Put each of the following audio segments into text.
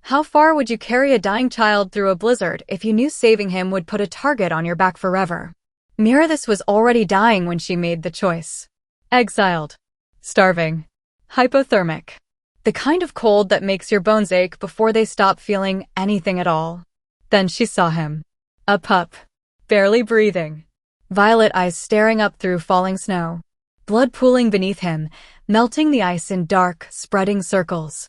How far would you carry a dying child through a blizzard if you knew saving him would put a target on your back forever? Mirathis was already dying when she made the choice. Exiled. Starving. Hypothermic. The kind of cold that makes your bones ache before they stop feeling anything at all. Then she saw him. A pup. Barely breathing. Violet eyes staring up through falling snow. Blood pooling beneath him, melting the ice in dark, spreading circles.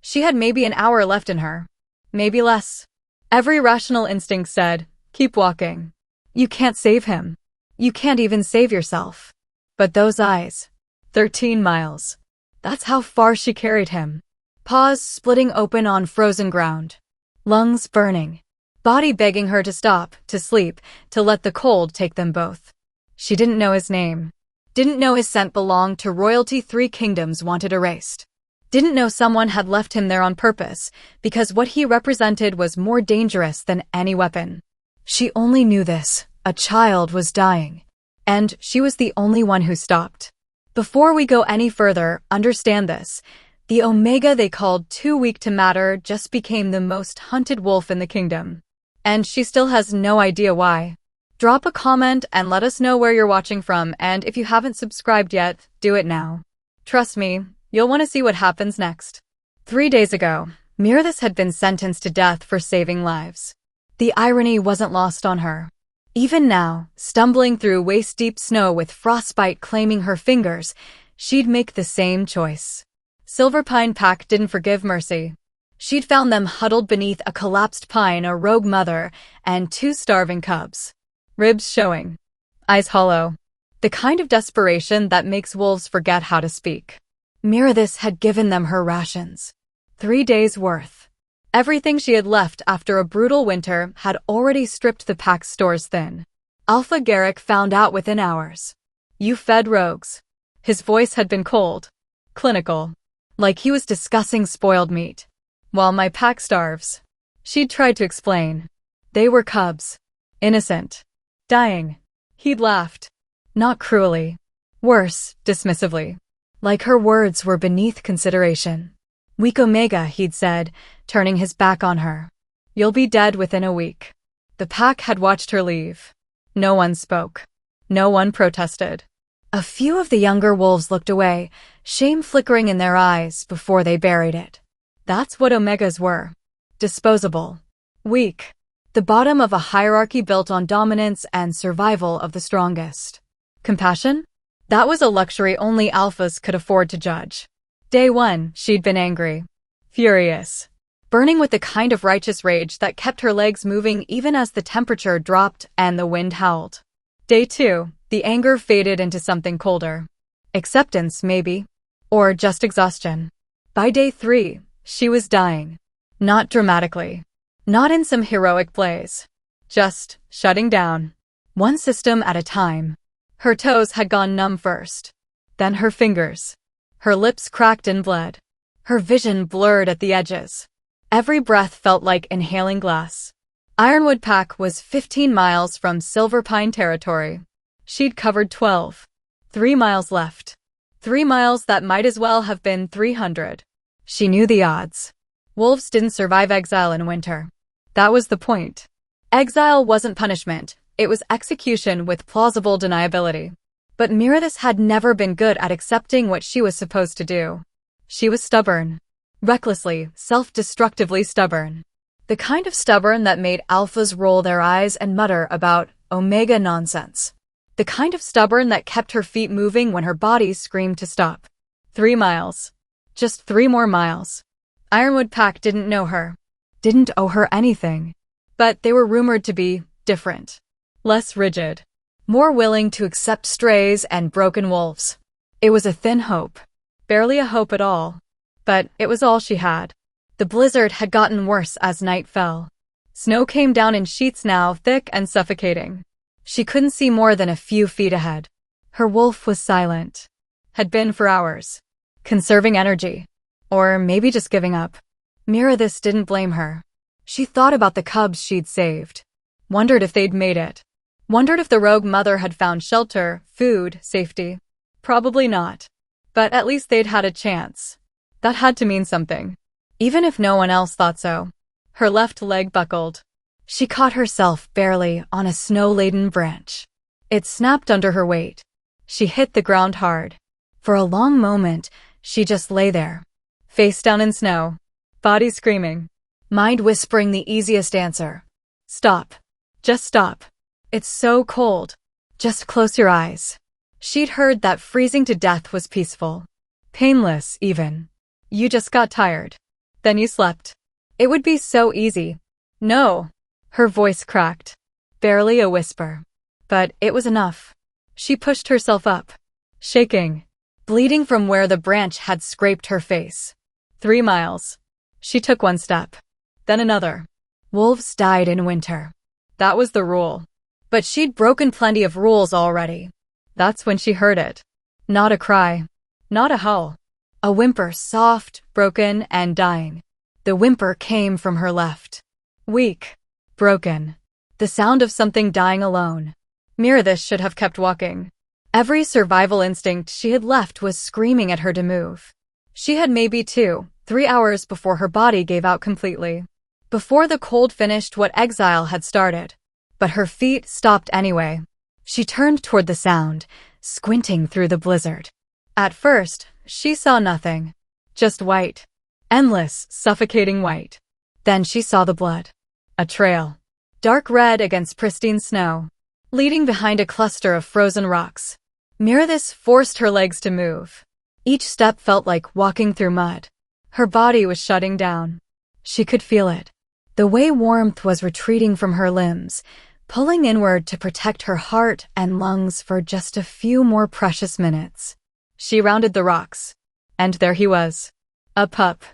She had maybe an hour left in her. Maybe less. Every rational instinct said, keep walking. You can't save him. You can't even save yourself. But those eyes. 13 miles. That's how far she carried him. Paws splitting open on frozen ground. Lungs burning. Body begging her to stop, to sleep, to let the cold take them both. She didn't know his name. Didn't know his scent belonged to royalty 3 kingdoms wanted erased. Didn't know someone had left him there on purpose, because what he represented was more dangerous than any weapon. She only knew this. A child was dying. And she was the only one who stopped. Before we go any further, understand this. The Omega they called too weak to matter just became the most hunted wolf in the kingdom. And she still has no idea why. Drop a comment and let us know where you're watching from, and if you haven't subscribed yet, do it now. Trust me, you'll want to see what happens next. 3 days ago, Mirathis had been sentenced to death for saving lives. The irony wasn't lost on her. Even now, stumbling through waist-deep snow with frostbite claiming her fingers, she'd make the same choice. Silverpine Pack didn't forgive Mercy. She'd found them huddled beneath a collapsed pine, a rogue mother, and 2 starving cubs. Ribs showing. Eyes hollow. The kind of desperation that makes wolves forget how to speak. Mirathis had given them her rations. 3 days' worth. Everything she had left after a brutal winter had already stripped the pack's stores thin. Alpha Garrick found out within hours. You fed rogues. His voice had been cold. Clinical. Like he was discussing spoiled meat. While my pack starves. She'd tried to explain. They were cubs. Innocent. Dying. He'd laughed. Not cruelly. Worse, dismissively. Like her words were beneath consideration. Weak Omega, he'd said, turning his back on her. You'll be dead within a week. The pack had watched her leave. No one spoke. No one protested. A few of the younger wolves looked away, shame flickering in their eyes before they buried it. That's what Omegas were. Disposable. Weak. The bottom of a hierarchy built on dominance and survival of the strongest. Compassion? That was a luxury only alphas could afford to judge. Day 1, she'd been angry. Furious. Burning with the kind of righteous rage that kept her legs moving even as the temperature dropped and the wind howled. Day 2, the anger faded into something colder. Acceptance, maybe. Or just exhaustion. By day 3, she was dying. Not dramatically. Not in some heroic blaze. Just shutting down. One system at a time. Her toes had gone numb first. Then her fingers. Her lips cracked and bled. Her vision blurred at the edges. Every breath felt like inhaling glass. Ironwood Pack was 15 miles from Silverpine territory. She'd covered 12. 3 miles left. 3 miles that might as well have been 300. She knew the odds. Wolves didn't survive exile in winter. That was the point. Exile wasn't punishment, it was execution with plausible deniability. But Mirathis had never been good at accepting what she was supposed to do. She was stubborn. Recklessly, self-destructively stubborn. The kind of stubborn that made alphas roll their eyes and mutter about Omega nonsense. The kind of stubborn that kept her feet moving when her body screamed to stop. 3 miles. Just 3 more miles. Ironwood Pack didn't know her. Didn't owe her anything. But they were rumored to be different. Less rigid. More willing to accept strays and broken wolves. It was a thin hope. Barely a hope at all. But it was all she had. The blizzard had gotten worse as night fell. Snow came down in sheets now, thick and suffocating. She couldn't see more than a few feet ahead. Her wolf was silent. Had been for hours. Conserving energy. Or maybe just giving up. Mirathis didn't blame her. She thought about the cubs she'd saved. Wondered if they'd made it. Wondered if the rogue mother had found shelter, food, safety. Probably not. But at least they'd had a chance. That had to mean something. even if no one else thought so. Her left leg buckled. She caught herself barely on a snow-laden branch. It snapped under her weight. She hit the ground hard. For a long moment, she just lay there, face down in snow, body screaming, mind whispering the easiest answer. Stop. Just stop. It's so cold. Just close your eyes. She'd heard that freezing to death was peaceful. Painless, even. You just got tired. Then you slept. It would be so easy. No. Her voice cracked. Barely a whisper. But it was enough. She pushed herself up, shaking, bleeding from where the branch had scraped her face. 3 miles. She took one step. Then another. Wolves died in winter. That was the rule. But she'd broken plenty of rules already. That's when she heard it. Not a cry. Not a howl. A whimper, soft, broken, and dying. The whimper came from her left. Weak. Broken. The sound of something dying alone. Mirathis should have kept walking. Every survival instinct she had left was screaming at her to move. She had maybe 2-3 hours before her body gave out completely. Before the cold finished what Exile had started. But her feet stopped anyway. She turned toward the sound, squinting through the blizzard. At first, she saw nothing. Just white. Endless, suffocating white. Then she saw the blood. A trail. Dark red against pristine snow. Leading behind a cluster of frozen rocks. Mirathis forced her legs to move. Each step felt like walking through mud. Her body was shutting down. She could feel it. The way warmth was retreating from her limbs, pulling inward to protect her heart and lungs for just a few more precious minutes. She rounded the rocks. And there he was. A pup.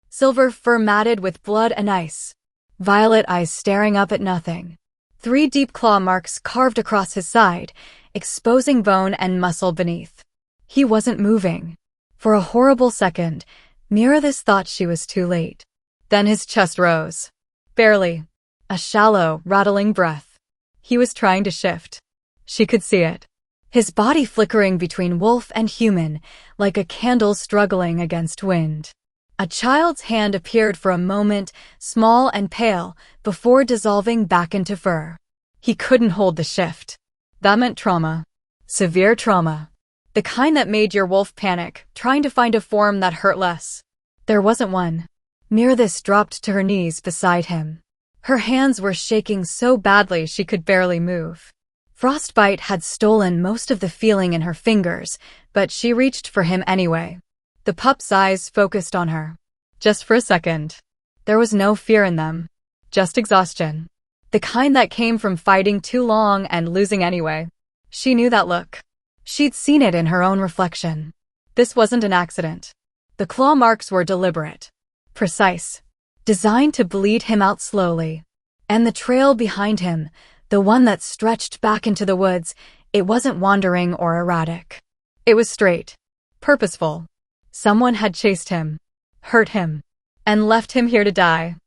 Silver fur matted with blood and ice. Violet eyes staring up at nothing. 3 deep claw marks carved across his side, exposing bone and muscle beneath. He wasn't moving. For a horrible second, Mirathis thought she was too late. Then his chest rose. Barely. A shallow, rattling breath. He was trying to shift. She could see it. His body flickering between wolf and human, like a candle struggling against wind. A child's hand appeared for a moment, small and pale, before dissolving back into fur. He couldn't hold the shift. That meant trauma. Severe trauma. The kind that made your wolf panic, trying to find a form that hurt less. There wasn't one. Mirathis dropped to her knees beside him. Her hands were shaking so badly she could barely move. Frostbite had stolen most of the feeling in her fingers, but she reached for him anyway. The pup's eyes focused on her. Just for a second. There was no fear in them. Just exhaustion. The kind that came from fighting too long and losing anyway. She knew that look. She'd seen it in her own reflection. This wasn't an accident. The claw marks were deliberate. Precise. Designed to bleed him out slowly. And the trail behind him, the one that stretched back into the woods, it wasn't wandering or erratic. It was straight. Purposeful. Someone had chased him, hurt him, and left him here to die.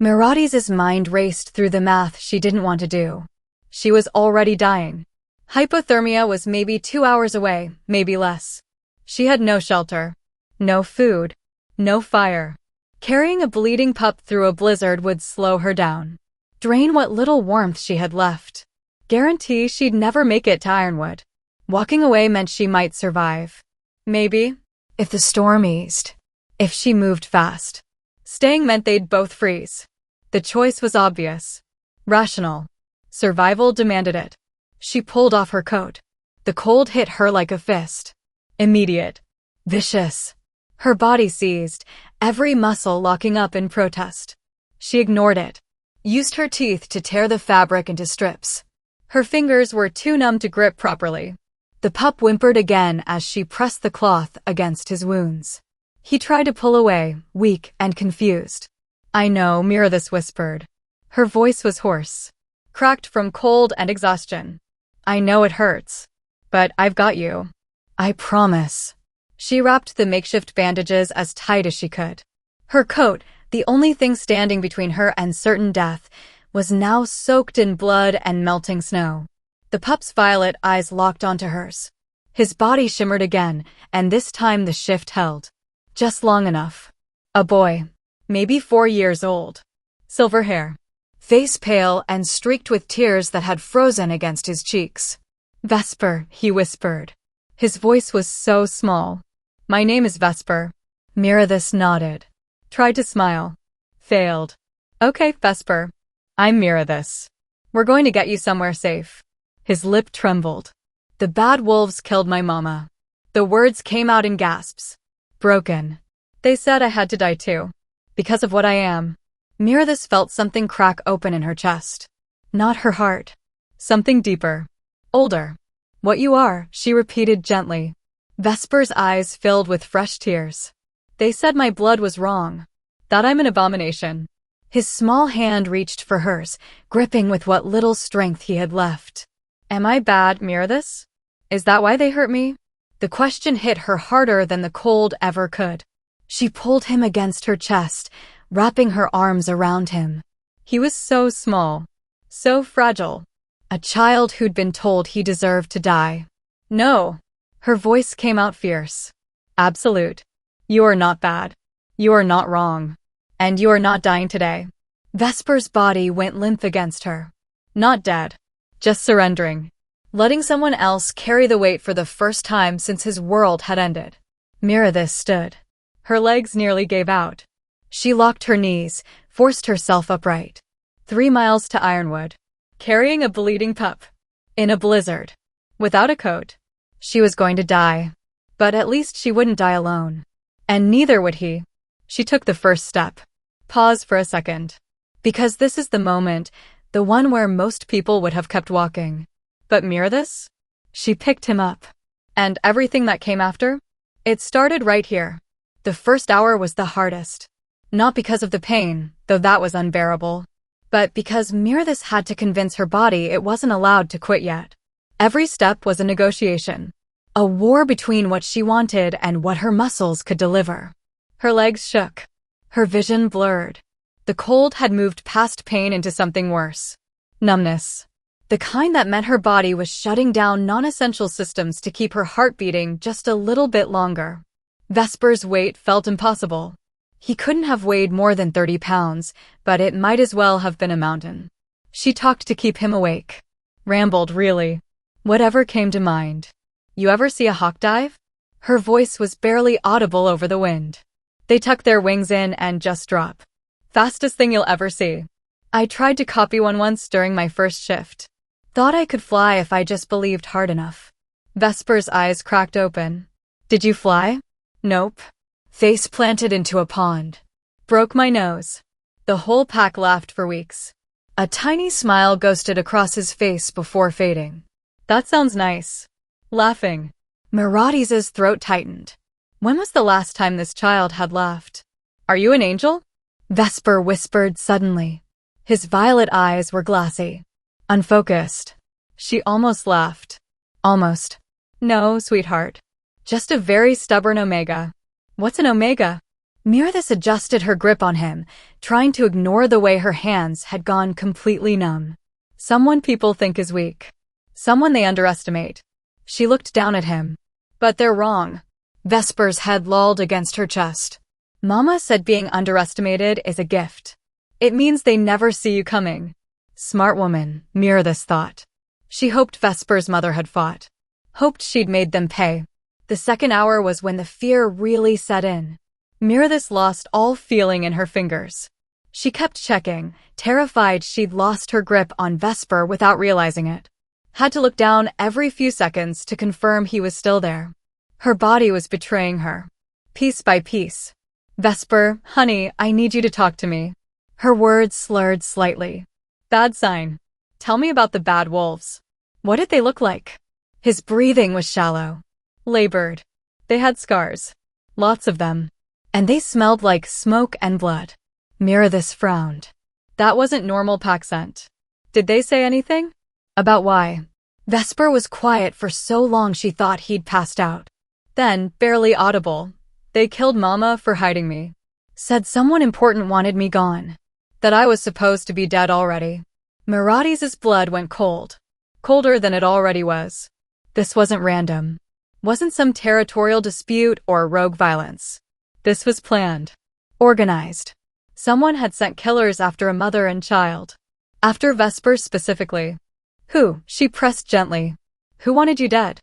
Mirathis' mind raced through the math she didn't want to do. She was already dying. Hypothermia was maybe 2 hours away, maybe less. She had no shelter, no food, no fire. Carrying a bleeding pup through a blizzard would slow her down, drain what little warmth she had left. Guarantee she'd never make it to Ironwood. Walking away meant she might survive. Maybe. If the storm eased. If she moved fast. Staying meant they'd both freeze. The choice was obvious. Rational. Survival demanded it. She pulled off her coat. The cold hit her like a fist. Immediate. Vicious. Her body seized, every muscle locking up in protest. She ignored it. Used her teeth to tear the fabric into strips. Her fingers were too numb to grip properly. The pup whimpered again as she pressed the cloth against his wounds. He tried to pull away, weak and confused. I know, Mirathis whispered. Her voice was hoarse, cracked from cold and exhaustion. I know it hurts, but I've got you. I promise. She wrapped the makeshift bandages as tight as she could. Her coat, the only thing standing between her and certain death, was now soaked in blood and melting snow. The pup's violet eyes locked onto hers. His body shimmered again, and this time the shift held. Just long enough. A boy. maybe 4 years old. Silver hair. Face pale and streaked with tears that had frozen against his cheeks. Vesper, he whispered. His voice was so small. My name is Vesper. Mirathis nodded. Tried to smile. Failed. Okay, Vesper. I'm Mirathis. We're going to get you somewhere safe. His lip trembled. The bad wolves killed my mama. The words came out in gasps. Broken. They said I had to die too. Because of what I am. Mirathis felt something crack open in her chest. Not her heart. Something deeper. Older. What you are, she repeated gently. Vesper's eyes filled with fresh tears. They said my blood was wrong. That I'm an abomination. His small hand reached for hers, gripping with what little strength he had left. Am I bad, Mirathis? Is that why they hurt me? The question hit her harder than the cold ever could. She pulled him against her chest, wrapping her arms around him. He was so small, so fragile. A child who'd been told he deserved to die. No. Her voice came out fierce. Absolute. You are not bad. You are not wrong. And you are not dying today. Vesper's body went limp against her. Not dead. Just surrendering. Letting someone else carry the weight for the first time since his world had ended. Mirathis stood. Her legs nearly gave out. She locked her knees, forced herself upright. 3 miles to Ironwood. Carrying a bleeding pup. In a blizzard. Without a coat. She was going to die. But at least she wouldn't die alone. And neither would he. She took the first step. Pause for a second. Because this is the moment, the one where most people would have kept walking. But Mirathis? She picked him up. And everything that came after? It started right here. The first hour was the hardest. Not because of the pain, though that was unbearable. But because Mirathis had to convince her body it wasn't allowed to quit yet. Every step was a negotiation. A war between what she wanted and what her muscles could deliver. Her legs shook. Her vision blurred. The cold had moved past pain into something worse. Numbness. The kind that meant her body was shutting down non-essential systems to keep her heart beating just a little bit longer. Vesper's weight felt impossible. He couldn't have weighed more than 30 pounds, but it might as well have been a mountain. She talked to keep him awake. Rambled, really. Whatever came to mind. You ever see a hawk dive? Her voice was barely audible over the wind. They tuck their wings in and just drop. Fastest thing you'll ever see. I tried to copy one once during my first shift. Thought I could fly if I just believed hard enough. Vesper's eyes cracked open. Did you fly? Nope. Face planted into a pond. Broke my nose. The whole pack laughed for weeks. A tiny smile ghosted across his face before fading. That sounds nice. Laughing. Mirathis' throat tightened. When was the last time this child had laughed? Are you an angel? Vesper whispered suddenly. His violet eyes were glassy. Unfocused. She almost laughed. Almost. No, sweetheart. Just a very stubborn omega. What's an omega? Mirathis adjusted her grip on him, trying to ignore the way her hands had gone completely numb. Someone people think is weak. Someone they underestimate. She looked down at him. But they're wrong. Vesper's head lolled against her chest. Mama said being underestimated is a gift. It means they never see you coming. Smart woman, Mirathis thought. She hoped Vesper's mother had fought. Hoped she'd made them pay. The second hour was when the fear really set in. Mirathis lost all feeling in her fingers. She kept checking, terrified she'd lost her grip on Vesper without realizing it. Had to look down every few seconds to confirm he was still there. Her body was betraying her. Piece by piece. Vesper, honey, I need you to talk to me. Her words slurred slightly. Bad sign. Tell me about the bad wolves. What did they look like? His breathing was shallow. Labored. They had scars. Lots of them. And they smelled like smoke and blood. Mirathis frowned. That wasn't normal pack scent. Did they say anything? About why? Vesper was quiet for so long she thought he'd passed out. Then, barely audible, they killed Mama for hiding me. Said someone important wanted me gone. That I was supposed to be dead already. Mirathis' blood went cold. Colder than it already was. This wasn't random. Wasn't some territorial dispute or rogue violence. This was planned. Organized. Someone had sent killers after a mother and child. After Vesper specifically. Who? She pressed gently. Who wanted you dead?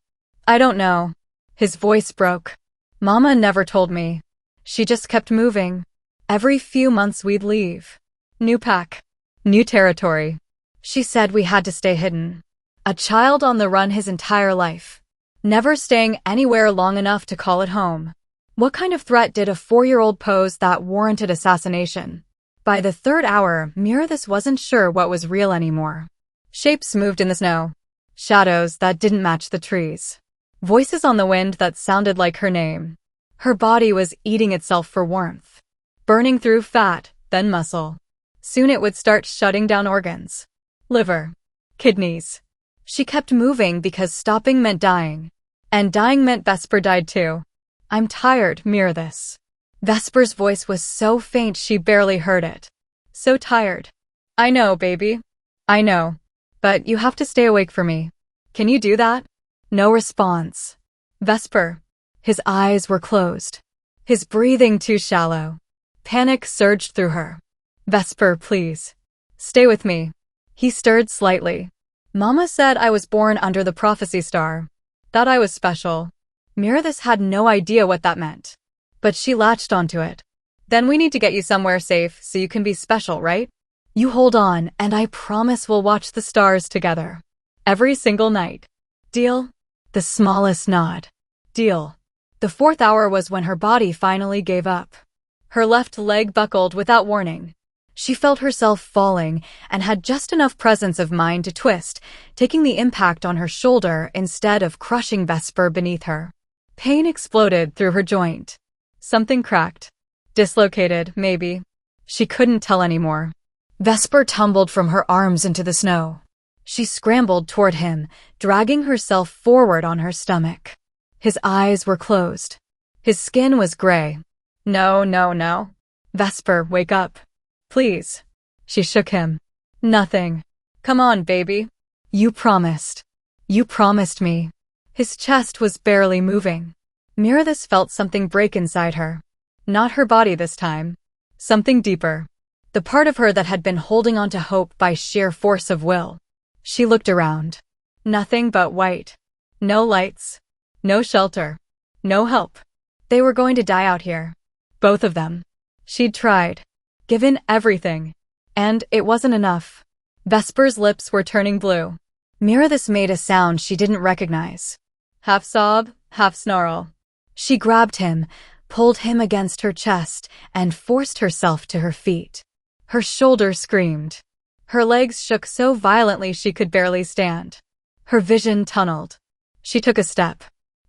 I don't know. His voice broke. Mama never told me. She just kept moving. Every few months we'd leave. New pack. New territory. She said we had to stay hidden. A child on the run his entire life. Never staying anywhere long enough to call it home. What kind of threat did a 4-year-old pose that warranted assassination? By the third hour, Mirathis wasn't sure what was real anymore. Shapes moved in the snow. Shadows that didn't match the trees. Voices on the wind that sounded like her name. Her body was eating itself for warmth. Burning through fat, then muscle. Soon it would start shutting down organs. Liver. Kidneys. She kept moving because stopping meant dying. And dying meant Vesper died too. I'm tired, Mirathis. Vesper's voice was so faint she barely heard it. So tired. I know, baby. I know. But you have to stay awake for me. Can you do that? No response. Vesper. His eyes were closed. His breathing too shallow. Panic surged through her. Vesper, please. Stay with me. He stirred slightly. Mama said I was born under the prophecy star. That I was special. Mirathis had no idea what that meant. But she latched onto it. Then we need to get you somewhere safe so you can be special, right? You hold on, and I promise we'll watch the stars together. Every single night. Deal? The smallest nod. Deal. The 4th hour was when her body finally gave up. Her left leg buckled without warning. She felt herself falling and had just enough presence of mind to twist, taking the impact on her shoulder instead of crushing Vesper beneath her. Pain exploded through her joint. Something cracked. Dislocated, maybe. She couldn't tell anymore. Vesper tumbled from her arms into the snow. She scrambled toward him, dragging herself forward on her stomach. His eyes were closed. His skin was gray. No, no, no. Vesper, wake up. Please. She shook him. Nothing. Come on, baby. You promised. You promised me. His chest was barely moving. Mirathis felt something break inside her. Not her body this time. Something deeper. The part of her that had been holding on to hope by sheer force of will. She looked around. Nothing but white. No lights. No shelter. No help. They were going to die out here. Both of them. She'd tried. Given everything. And it wasn't enough. Vesper's lips were turning blue. Mirathis made a sound she didn't recognize. Half sob, half snarl. She grabbed him, pulled him against her chest, and forced herself to her feet. Her shoulder screamed. Her legs shook so violently she could barely stand. Her vision tunneled. She took a step.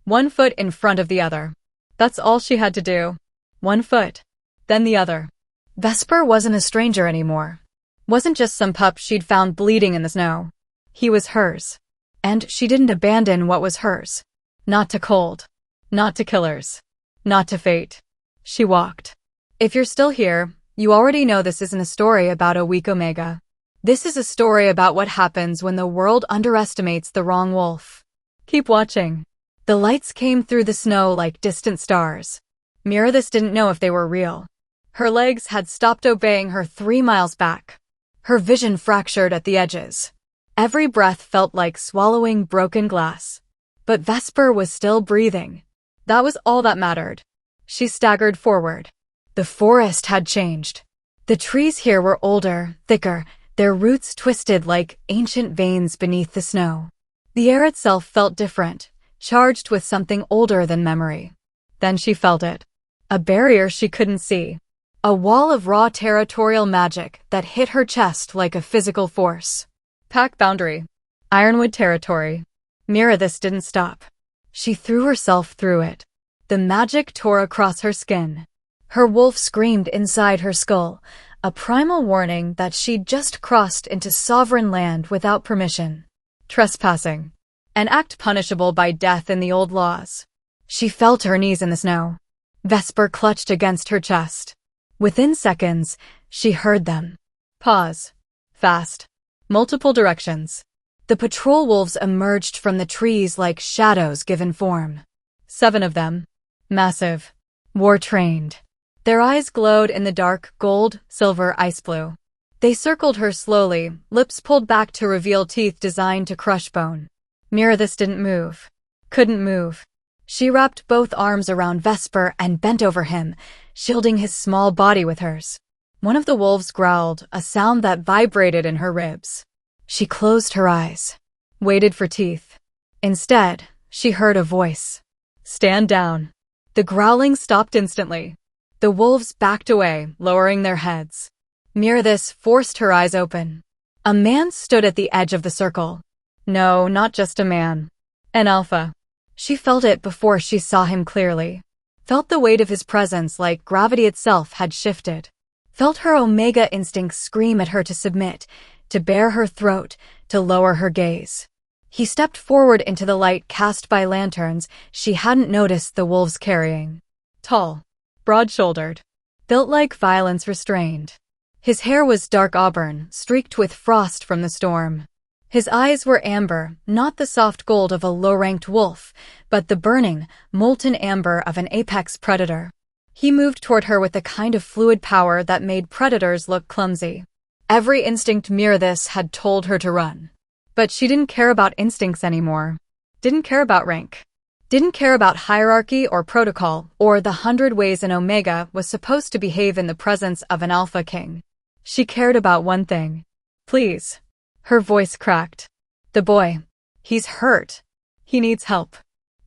1 foot in front of the other. That's all she had to do. 1 foot. Then the other. Vesper wasn't a stranger anymore. Wasn't just some pup she'd found bleeding in the snow. He was hers. And she didn't abandon what was hers. Not to cold. Not to killers. Not to fate. She walked. If you're still here, you already know this isn't a story about a weak Omega. This is a story about what happens when the world underestimates the wrong wolf. Keep watching. The lights came through the snow like distant stars. Mirathis didn't know if they were real. Her legs had stopped obeying her 3 miles back. Her vision fractured at the edges. Every breath felt like swallowing broken glass. But Vesper was still breathing. That was all that mattered. She staggered forward. The forest had changed. The trees here were older, thicker, their roots twisted like ancient veins beneath the snow. The air itself felt different, charged with something older than memory. Then she felt it. A barrier she couldn't see. A wall of raw territorial magic that hit her chest like a physical force. Pack boundary. Ironwood territory. Mirathis didn't stop. She threw herself through it. The magic tore across her skin. Her wolf screamed inside her skull, a primal warning that she'd just crossed into sovereign land without permission. Trespassing. An act punishable by death in the old laws. She fell to her knees in the snow. Vesper clutched against her chest. Within seconds, she heard them. Paws. Fast. Multiple directions. The patrol wolves emerged from the trees like shadows given form. 7 of them. Massive. War-trained. Their eyes glowed in the dark, gold, silver ice blue. They circled her slowly, lips pulled back to reveal teeth designed to crush bone. Mirathis didn't move. Couldn't move. She wrapped both arms around Vesper and bent over him, shielding his small body with hers. One of the wolves growled, a sound that vibrated in her ribs. She closed her eyes, waited for teeth. Instead, she heard a voice. "Stand down." The growling stopped instantly. The wolves backed away, lowering their heads. Mirathis forced her eyes open. A man stood at the edge of the circle. No, not just a man. An alpha. She felt it before she saw him clearly. Felt the weight of his presence like gravity itself had shifted. Felt her omega instincts scream at her to submit, to bare her throat, to lower her gaze. He stepped forward into the light cast by lanterns she hadn't noticed the wolves carrying. Tall, broad-shouldered, built like violence restrained. His hair was dark auburn, streaked with frost from the storm. His eyes were amber, not the soft gold of a low-ranked wolf, but the burning, molten amber of an apex predator. He moved toward her with a kind of fluid power that made predators look clumsy. Every instinct Mirathis had told her to run. But she didn't care about instincts anymore. Didn't care about rank. Didn't care about hierarchy or protocol, or the 100 ways an omega was supposed to behave in the presence of an alpha king. She cared about one thing. Please. Her voice cracked. The boy. He's hurt. He needs help.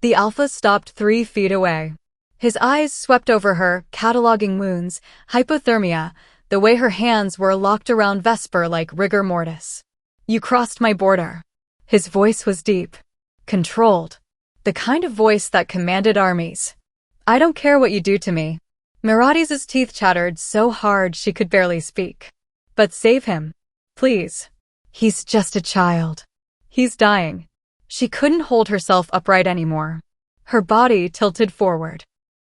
The alpha stopped 3 feet away. His eyes swept over her, cataloging wounds, hypothermia, the way her hands were locked around Vesper like rigor mortis. You crossed my border. His voice was deep. Controlled. The kind of voice that commanded armies. I don't care what you do to me. Mirathis' teeth chattered so hard she could barely speak. But save him. Please. He's just a child. He's dying. She couldn't hold herself upright anymore. Her body tilted forward.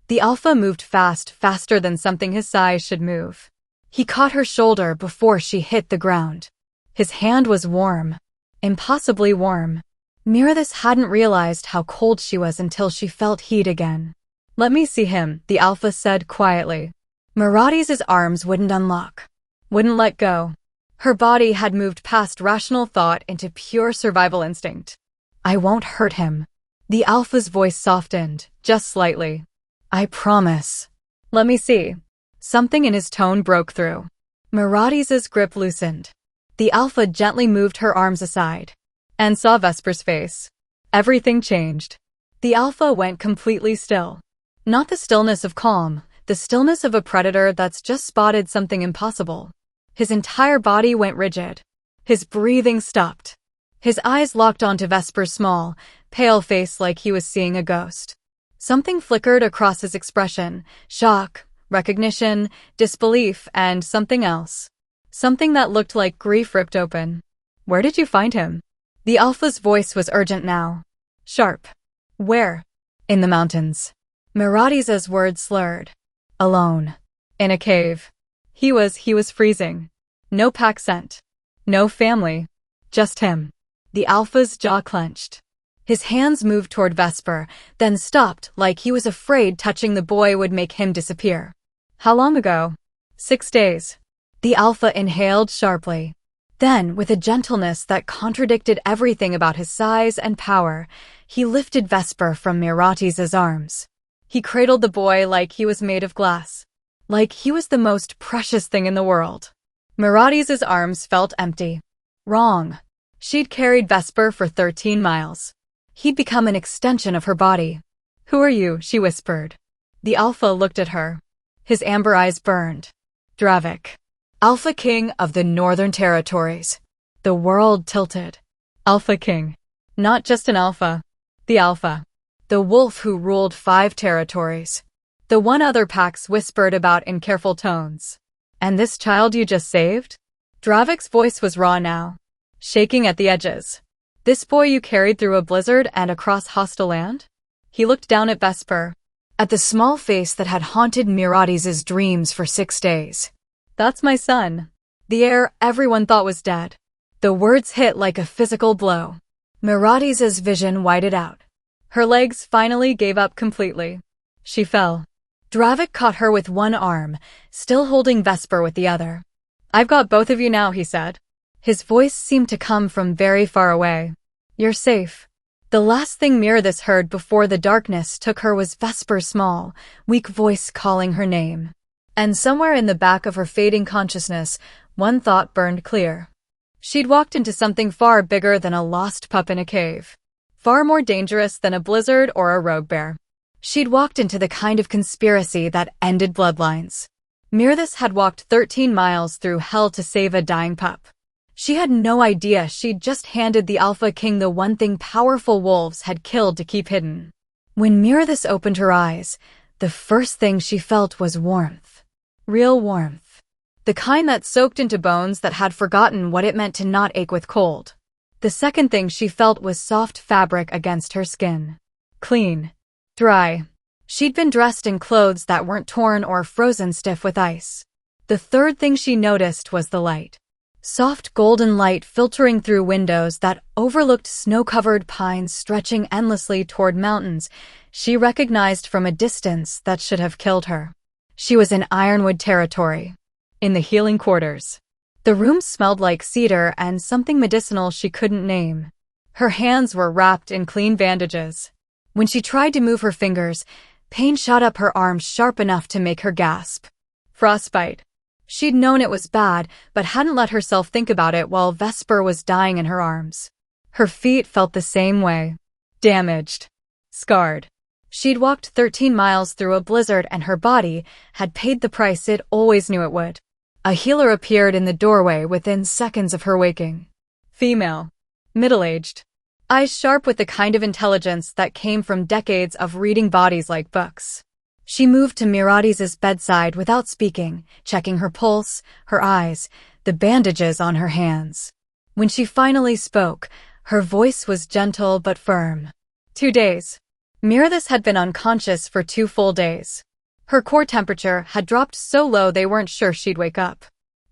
The alpha moved fast, faster than something his size should move. He caught her shoulder before she hit the ground. His hand was warm. Impossibly warm. Mirathis hadn't realized how cold she was until she felt heat again. Let me see him, the alpha said quietly. Mirathis' arms wouldn't unlock. Wouldn't let go. Her body had moved past rational thought into pure survival instinct. I won't hurt him. The alpha's voice softened, just slightly. I promise. Let me see. Something in his tone broke through. Mirathis' grip loosened. The alpha gently moved her arms aside. And saw Vesper's face. Everything changed. The alpha went completely still. Not the stillness of calm, the stillness of a predator that's just spotted something impossible. His entire body went rigid. His breathing stopped. His eyes locked onto Vesper's small, pale face like he was seeing a ghost. Something flickered across his expression, shock, recognition, disbelief, and something else. Something that looked like grief ripped open. Where did you find him? The alpha's voice was urgent now. Sharp. Where? In the mountains. Mirathis' words slurred. Alone. In a cave. He was freezing. No pack scent. No family. Just him. The alpha's jaw clenched. His hands moved toward Vesper, then stopped like he was afraid touching the boy would make him disappear. How long ago? 6 days. The alpha inhaled sharply. Then, with a gentleness that contradicted everything about his size and power, he lifted Vesper from Mirathis' arms. He cradled the boy like he was made of glass. Like he was the most precious thing in the world. Mirathis' arms felt empty. Wrong. She'd carried Vesper for 13 miles. He'd become an extension of her body. Who are you? She whispered. The alpha looked at her. His amber eyes burned. Dravik. Alpha King of the Northern Territories. The world tilted. Alpha King. Not just an alpha. The alpha. The wolf who ruled 5 territories. The one other packs whispered about in careful tones. And this child you just saved? Dravik's voice was raw now, shaking at the edges. This boy you carried through a blizzard and across hostile land? He looked down at Vesper, at the small face that had haunted Mirathis' dreams for 6 days. That's my son. The heir everyone thought was dead. The words hit like a physical blow. Mirathis' vision widened out. Her legs finally gave up completely. She fell. Dravik caught her with one arm, still holding Vesper with the other. "I've got both of you now," he said. His voice seemed to come from very far away. "You're safe." The last thing Mirathis heard before the darkness took her was Vesper's small, weak voice calling her name. And somewhere in the back of her fading consciousness, one thought burned clear. She'd walked into something far bigger than a lost pup in a cave. Far more dangerous than a blizzard or a rogue bear. She'd walked into the kind of conspiracy that ended bloodlines. Mirathis had walked 13 miles through hell to save a dying pup. She had no idea she'd just handed the Alpha King the one thing powerful wolves had killed to keep hidden. When Mirathis opened her eyes, the first thing she felt was warmth. Real warmth. The kind that soaked into bones that had forgotten what it meant to not ache with cold. The second thing she felt was soft fabric against her skin. Clean. Dry. She'd been dressed in clothes that weren't torn or frozen stiff with ice. The third thing she noticed was the light. Soft golden light filtering through windows that overlooked snow-covered pines stretching endlessly toward mountains she recognized from a distance that should have killed her. She was in Ironwood territory. In the healing quarters. The room smelled like cedar and something medicinal she couldn't name. Her hands were wrapped in clean bandages. When she tried to move her fingers, pain shot up her arms sharp enough to make her gasp. Frostbite. She'd known it was bad, but hadn't let herself think about it while Vesper was dying in her arms. Her feet felt the same way. Damaged. Scarred. She'd walked 13 miles through a blizzard and her body had paid the price it always knew it would. A healer appeared in the doorway within seconds of her waking. Female. Middle-aged. Eyes sharp with the kind of intelligence that came from decades of reading bodies like books. She moved to Mirathis' bedside without speaking, checking her pulse, her eyes, the bandages on her hands. When she finally spoke, her voice was gentle but firm. 2 days. Mirathis had been unconscious for 2 full days. Her core temperature had dropped so low they weren't sure she'd wake up.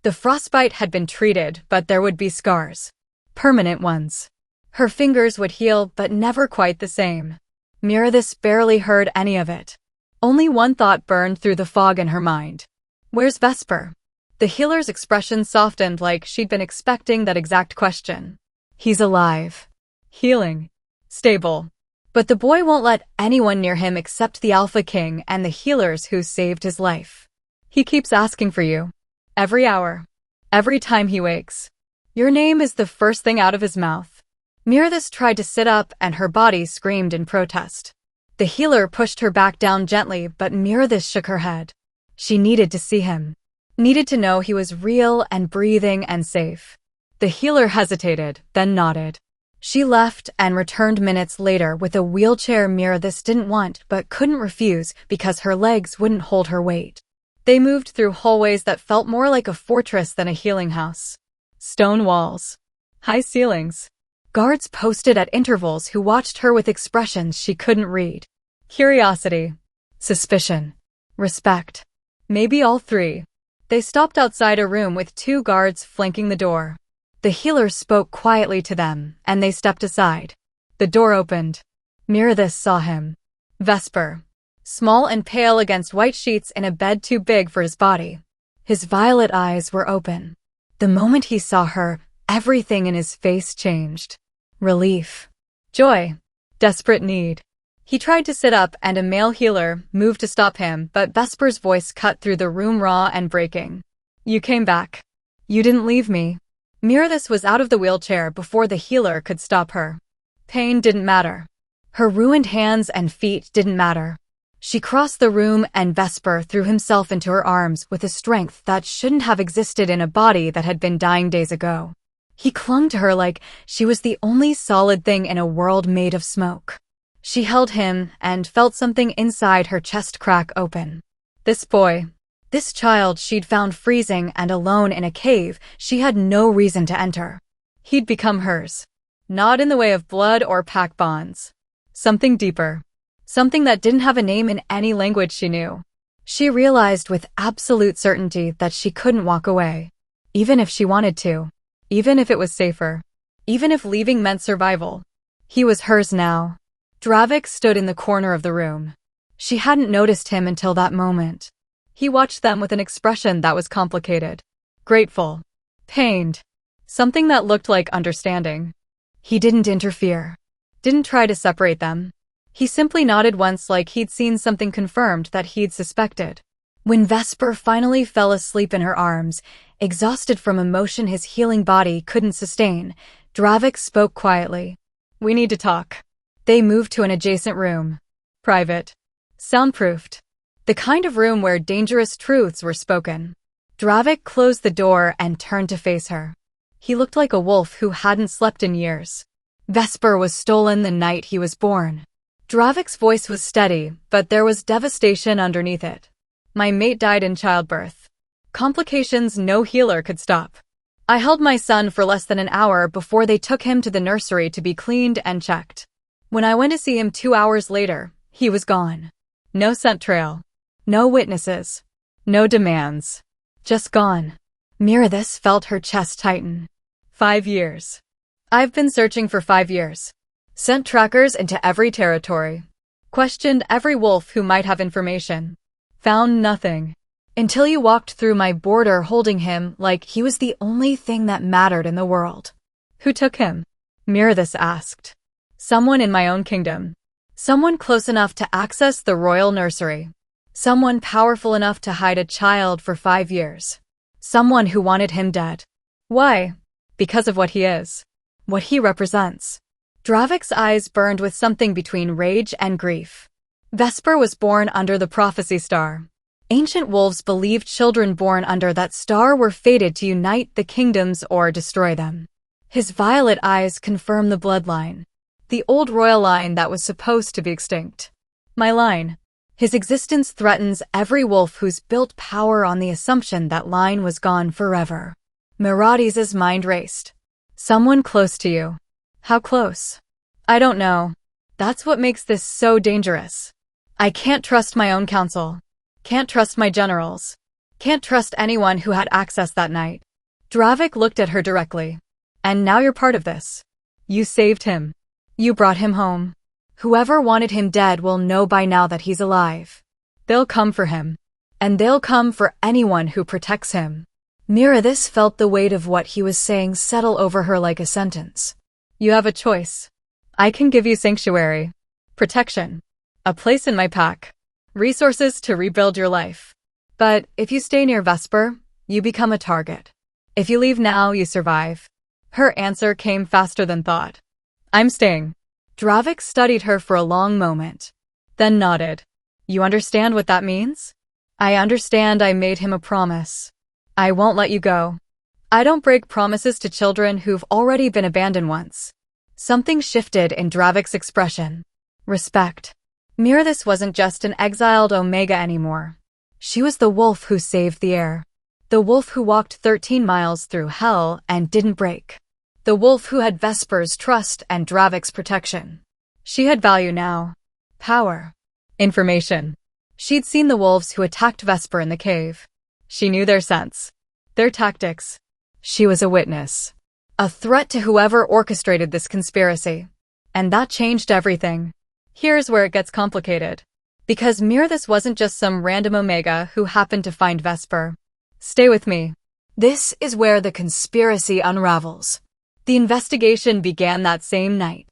The frostbite had been treated, but there would be scars. Permanent ones. Her fingers would heal, but never quite the same. Mirathis barely heard any of it. Only one thought burned through the fog in her mind. Where's Vesper? The healer's expression softened like she'd been expecting that exact question. He's alive. Healing. Stable. But the boy won't let anyone near him except the Alpha King and the healers who saved his life. He keeps asking for you. Every hour. Every time he wakes. Your name is the first thing out of his mouth. Mirathis tried to sit up and her body screamed in protest. The healer pushed her back down gently, but Mirathis shook her head. She needed to see him. Needed to know he was real and breathing and safe. The healer hesitated, then nodded. She left and returned minutes later with a wheelchair Mirathis didn't want but couldn't refuse because her legs wouldn't hold her weight. They moved through hallways that felt more like a fortress than a healing house. Stone walls. High ceilings. Guards posted at intervals who watched her with expressions she couldn't read. Curiosity. Suspicion. Respect. Maybe all three. They stopped outside a room with 2 guards flanking the door. The healer spoke quietly to them, and they stepped aside. The door opened. Mirathis saw him. Vesper. Small and pale against white sheets in a bed too big for his body. His violet eyes were open. The moment he saw her, everything in his face changed. Relief. Joy. Desperate need. He tried to sit up and a male healer moved to stop him, but Vesper's voice cut through the room raw and breaking. You came back. You didn't leave me. Mirathis was out of the wheelchair before the healer could stop her. Pain didn't matter. Her ruined hands and feet didn't matter. She crossed the room and Vesper threw himself into her arms with a strength that shouldn't have existed in a body that had been dying days ago. He clung to her like she was the only solid thing in a world made of smoke. She held him and felt something inside her chest crack open. This boy, this child she'd found freezing and alone in a cave she had no reason to enter. He'd become hers. Not in the way of blood or pack bonds. Something deeper. Something that didn't have a name in any language she knew. She realized with absolute certainty that she couldn't walk away. Even if she wanted to. Even if it was safer. Even if leaving meant survival. He was hers now. Dravik stood in the corner of the room. She hadn't noticed him until that moment. He watched them with an expression that was complicated. Grateful. Pained. Something that looked like understanding. He didn't interfere. Didn't try to separate them. He simply nodded once like he'd seen something confirmed that he'd suspected. When Vesper finally fell asleep in her arms, exhausted from emotion his healing body couldn't sustain, Dravik spoke quietly. We need to talk. They moved to an adjacent room. Private. Soundproofed. The kind of room where dangerous truths were spoken. Dravik closed the door and turned to face her. He looked like a wolf who hadn't slept in years. Vesper was stolen the night he was born. Dravik's voice was steady, but there was devastation underneath it. My mate died in childbirth. Complications no healer could stop. I held my son for less than an hour before they took him to the nursery to be cleaned and checked. When I went to see him 2 hours later, he was gone. No scent trail. No witnesses. No demands. Just gone. Mirathis felt her chest tighten. 5 years. I've been searching for 5 years. Sent trackers into every territory. Questioned every wolf who might have information. Found nothing. Until you walked through my border holding him like he was the only thing that mattered in the world. Who took him? Mirathis asked. Someone in my own kingdom. Someone close enough to access the royal nursery. Someone powerful enough to hide a child for 5 years. Someone who wanted him dead. Why? Because of what he is. What he represents. Dravik's eyes burned with something between rage and grief. Vesper was born under the prophecy star. Ancient wolves believed children born under that star were fated to unite the kingdoms or destroy them. His violet eyes confirmed the bloodline. The old royal line that was supposed to be extinct. My line. His existence threatens every wolf who's built power on the assumption that line was gone forever. Mirathis' mind raced. Someone close to you. How close? I don't know. That's what makes this so dangerous. I can't trust my own council. Can't trust my generals. Can't trust anyone who had access that night. Dravik looked at her directly. And now you're part of this. You saved him. You brought him home. Whoever wanted him dead will know by now that he's alive. They'll come for him. And they'll come for anyone who protects him. Mirathis felt the weight of what he was saying settle over her like a sentence. You have a choice. I can give you sanctuary. Protection. A place in my pack. Resources to rebuild your life. But if you stay near Vesper, you become a target. If you leave now, you survive. Her answer came faster than thought. I'm staying. Dravik studied her for a long moment. Then nodded. You understand what that means? I understand. I made him a promise. I won't let you go. I don't break promises to children who've already been abandoned once. Something shifted in Dravik's expression. Respect. Mirathis wasn't just an exiled Omega anymore. She was the wolf who saved the air. The wolf who walked 13 miles through hell and didn't break. The wolf who had Vesper's trust and Dravik's protection. She had value now. Power. Information. She'd seen the wolves who attacked Vesper in the cave. She knew their scents. Their tactics. She was a witness. A threat to whoever orchestrated this conspiracy. And that changed everything. Here's where it gets complicated. Because Mirathis wasn't just some random Omega who happened to find Vesper. Stay with me. This is where the conspiracy unravels. The investigation began that same night.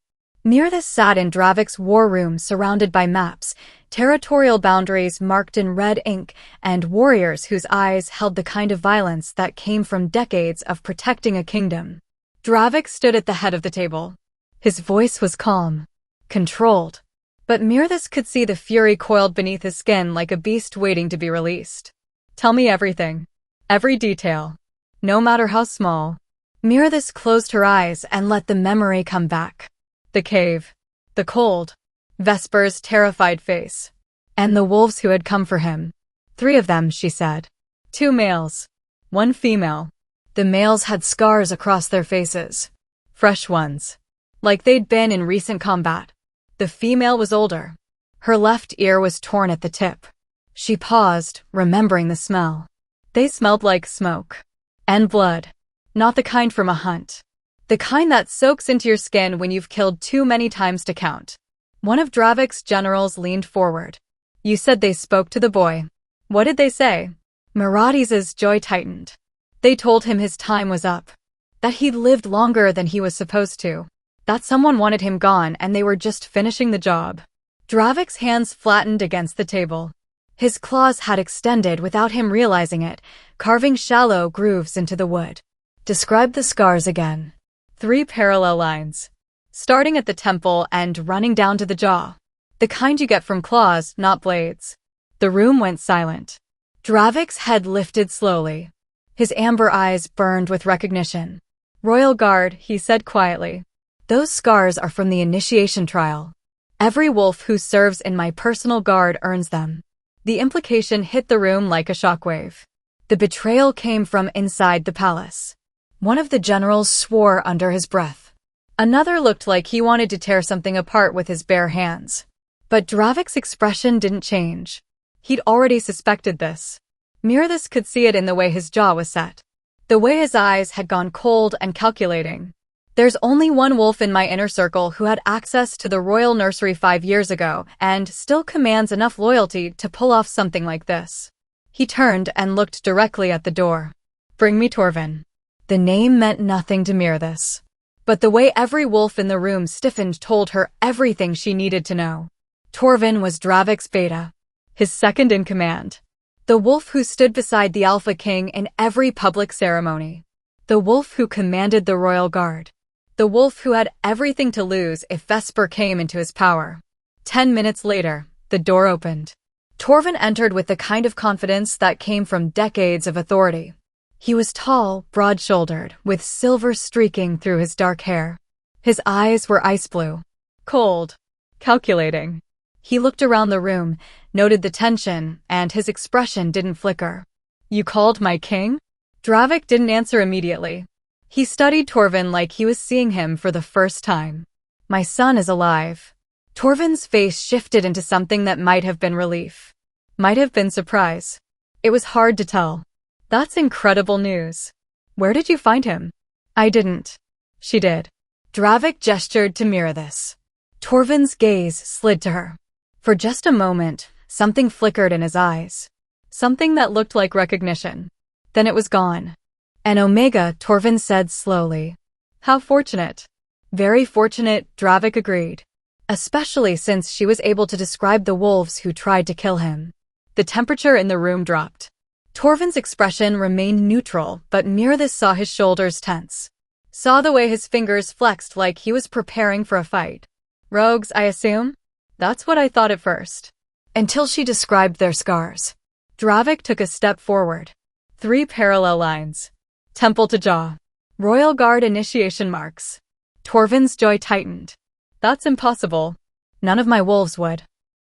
Mirathis sat in Dravik's war room surrounded by maps, territorial boundaries marked in red ink, and warriors whose eyes held the kind of violence that came from decades of protecting a kingdom. Dravik stood at the head of the table. His voice was calm. Controlled. But Mirathis could see the fury coiled beneath his skin like a beast waiting to be released. Tell me everything. Every detail. No matter how small. Mirathis closed her eyes and let the memory come back. The cave. The cold. Vesper's terrified face. And the wolves who had come for him. 3 of them, she said. 2 males. 1 female. The males had scars across their faces. Fresh ones. Like they'd been in recent combat. The female was older. Her left ear was torn at the tip. She paused, remembering the smell. They smelled like smoke. And blood. Not the kind from a hunt. The kind that soaks into your skin when you've killed too many times to count. One of Dravik's generals leaned forward. You said they spoke to the boy. What did they say? Mirathis' jaw tightened. They told him his time was up. That he'd lived longer than he was supposed to. That someone wanted him gone and they were just finishing the job. Dravik's hands flattened against the table. His claws had extended without him realizing it, carving shallow grooves into the wood. Describe the scars again. 3 parallel lines. Starting at the temple and running down to the jaw. The kind you get from claws, not blades. The room went silent. Dravik's head lifted slowly. His amber eyes burned with recognition. Royal Guard, he said quietly. Those scars are from the initiation trial. Every wolf who serves in my personal guard earns them. The implication hit the room like a shockwave. The betrayal came from inside the palace. One of the generals swore under his breath. Another looked like he wanted to tear something apart with his bare hands. But Dravik's expression didn't change. He'd already suspected this. Mirathis could see it in the way his jaw was set. The way his eyes had gone cold and calculating. There's only one wolf in my inner circle who had access to the royal nursery 5 years ago and still commands enough loyalty to pull off something like this. He turned and looked directly at the door. Bring me Torvin. The name meant nothing to Mirathis. But the way every wolf in the room stiffened told her everything she needed to know. Torvin was Dravik's beta. His second in command. The wolf who stood beside the Alpha King in every public ceremony. The wolf who commanded the royal guard. The wolf who had everything to lose if Vesper came into his power. 10 minutes later, the door opened. Torvin entered with the kind of confidence that came from decades of authority. He was tall, broad-shouldered, with silver streaking through his dark hair. His eyes were ice blue. Cold. Calculating. He looked around the room, noted the tension, and his expression didn't flicker. You called my king? Dravik didn't answer immediately. He studied Torvin like he was seeing him for the first time. My son is alive. Torvin's face shifted into something that might have been relief. Might have been surprise. It was hard to tell. That's incredible news. Where did you find him? I didn't. She did. Dravik gestured to Mirathis. Torvin's gaze slid to her. For just a moment, something flickered in his eyes. Something that looked like recognition. Then it was gone. An Omega, Torvin said slowly. How fortunate. Very fortunate, Dravik agreed. Especially since she was able to describe the wolves who tried to kill him. The temperature in the room dropped. Torvin's expression remained neutral, but Mirathis saw his shoulders tense. Saw the way his fingers flexed like he was preparing for a fight. Rogues, I assume? That's what I thought at first. Until she described their scars. Dravik took a step forward. 3 parallel lines. Temple to jaw. Royal Guard initiation marks. Torvin's jaw tightened. That's impossible. None of my wolves would.